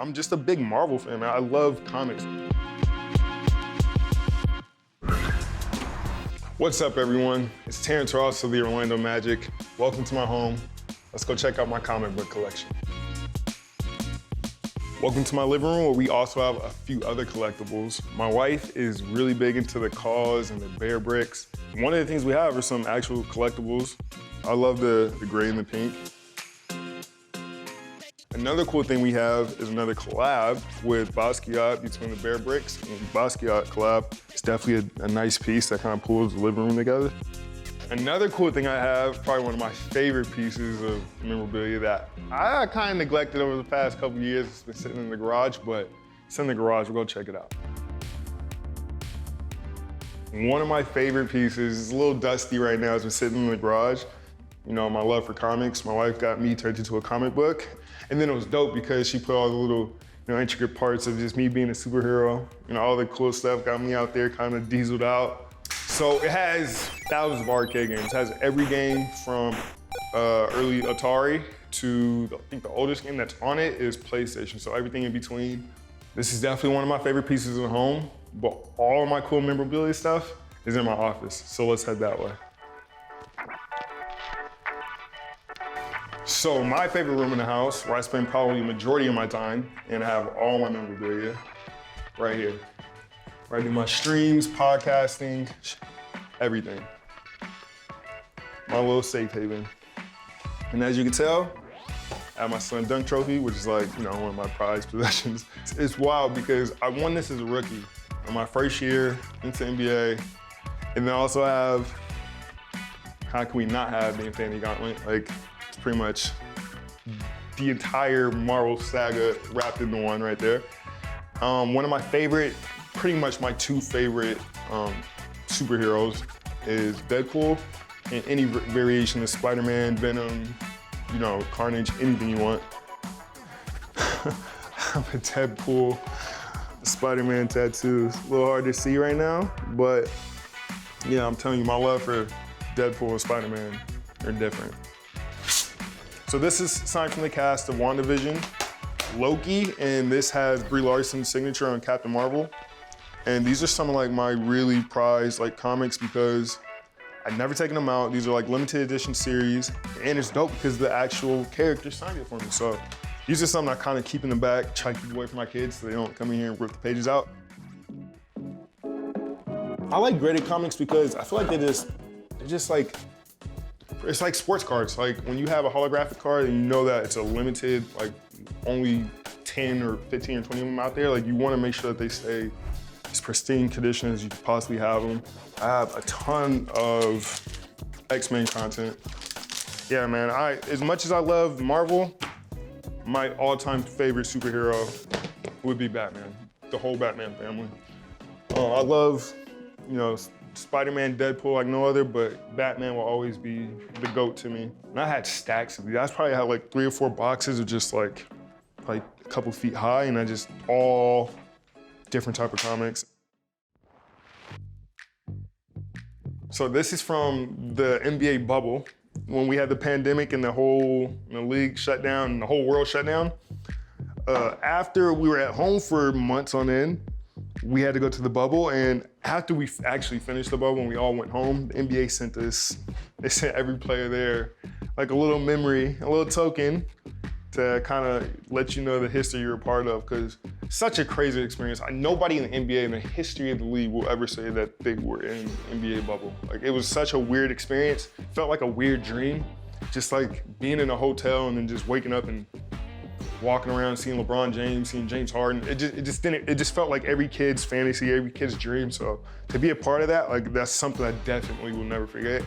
I'm just a big Marvel fan, man. I love comics. What's up, everyone? It's Terrence of the Orlando Magic. Welcome to my home. Let's go check out my comic book collection. Welcome to my living room, where we also have a few other collectibles. My wife is really big into the Kaws and the bear bricks. One of the things we have are some actual collectibles. I love the gray and the pink. Another cool thing we have is another collab with Basquiat between the bear bricks and Basquiat collab. It's definitely a nice piece that kind of pulls the living room together. Another cool thing I have, probably one of my favorite pieces of memorabilia that I kind of neglected over the past couple of years. It's been sitting in the garage, but it's in the garage. We'll go check it out. One of my favorite pieces, is a little dusty right now, it's been sitting in the garage. You know, my love for comics. My wife got me turned into a comic book. And then it was dope because she put all the little, intricate parts of just me being a superhero. All the cool stuff got me out there kind of dieseled out. So it has thousands of arcade games. It has every game from early Atari to, I think the oldest game that's on it is PlayStation. So everything in between. This is definitely one of my favorite pieces at home, but all of my cool memorabilia stuff is in my office. So let's head that way. So my favorite room in the house, where I spend probably the majority of my time, and I have all my memorabilia, right here. Where I do my streams, podcasting, everything. My little safe haven. And as you can tell, I have my slam dunk trophy, which is like, one of my prized possessions. It's wild because I won this as a rookie in my first year into NBA. And then I also have, how can we not have the Infinity Gauntlet? It's pretty much the entire Marvel saga wrapped into one right there. One of my favorite, pretty much my two favorite superheroes is Deadpool and any variation of Spider-Man, Venom, Carnage, anything you want. I have a Deadpool, Spider-Man tattoo. It's a little hard to see right now, but yeah, I'm telling you, my love for Deadpool and Spider-Man are different. So this is signed from the cast of WandaVision, Loki, and this has Brie Larson's signature on Captain Marvel. And these are some of my really prized comics because I've never taken them out. These are limited edition series, and it's dope because the actual character signed it for me. So these are something I kind of keep in the back, try to keep away from my kids so they don't come in here and rip the pages out. I like graded comics because I feel like they're just it's like sports cards. When you have a holographic card and you know that it's a limited, only 10 or 15 or 20 of them out there, you want to make sure that they stay as pristine condition as you could possibly have them. I have a ton of X-Men content. Yeah, man, as much as I love Marvel, my all-time favorite superhero would be Batman, the whole Batman family. I love, Spider-Man, Deadpool like no other, but Batman will always be the GOAT to me. And I had stacks of these. I probably had 3 or 4 boxes of just a couple feet high, and I just all different type of comics. So this is from the NBA bubble. When we had the pandemic and the whole league shut down and the whole world shut down. After we were at home for months on end, we had to go to the bubble, and after we actually finished the bubble and we all went home, the NBA sent every player there a little memory, a little token to kind of let you know the history you're a part of, because such a crazy experience. Nobody in the NBA in the history of the league will ever say that they were in the NBA bubble. It was such a weird experience. It felt like a weird dream, just being in a hotel and then just waking up and walking around, seeing LeBron James, seeing James Harden. It just felt like every kid's fantasy, every kid's dream. So to be a part of that, that's something I definitely will never forget.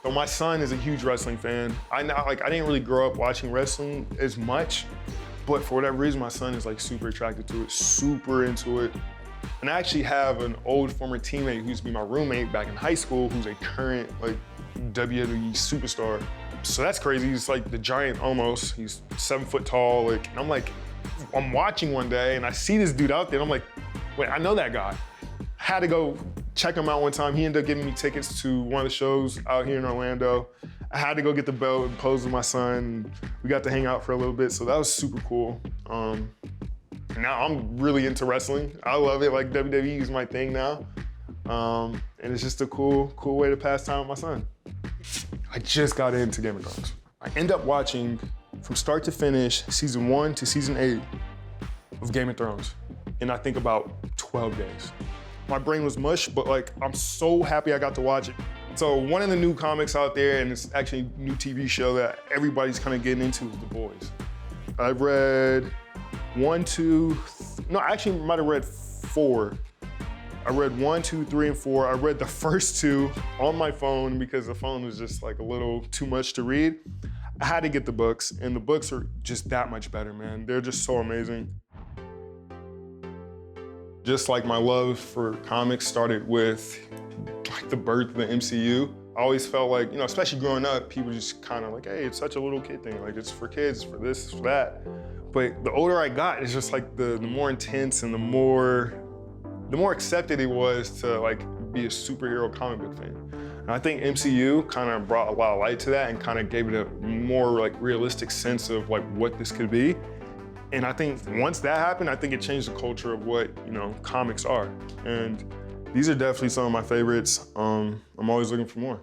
So my son is a huge wrestling fan. I didn't really grow up watching wrestling as much, but for whatever reason, my son is super attracted to it, super into it. And I actually have an old former teammate who used to be my roommate back in high school, who's a current WWE superstar. So that's crazy. He's the giant almost. He's 7 foot tall. And I'm watching one day and I see this dude out there and I'm like, wait, I know that guy. Had to go check him out one time. He ended up giving me tickets to one of the shows out here in Orlando. I had to go get the belt and pose with my son. We got to hang out for a little bit, so that was super cool. And now I'm really into wrestling. I love it, like WWE is my thing now. And it's just a cool way to pass time with my son. I just got into Game of Thrones. I end up watching from start to finish, season 1 to season 8 of Game of Thrones in I think about 12 days. My brain was mush, but like I'm so happy I got to watch it. So one of the new comics out there, and it's actually a new TV show that everybody's kind of getting into, is The Boys. I've read 1, 2, no, I actually might have read 4. I read 1, 2, 3, and 4. I read the first 2 on my phone because the phone was just like a little too much to read. I had to get the books, and the books are just that much better, man. They're just so amazing. Just like my love for comics started with like the birth of the MCU. I always felt like, you know, especially growing up, people just kind of like, hey, it's such a little kid thing. Like it's for kids, it's for this, it's for that. But the older I got, it's just like the more intense and the more accepted it was to like be a superhero comic book fan. And I think MCU kind of brought a lot of light to that and kind of gave it a more like realistic sense of like what this could be. And I think once that happened, I think it changed the culture of what, you know, comics are. And these are definitely some of my favorites. I'm always looking for more.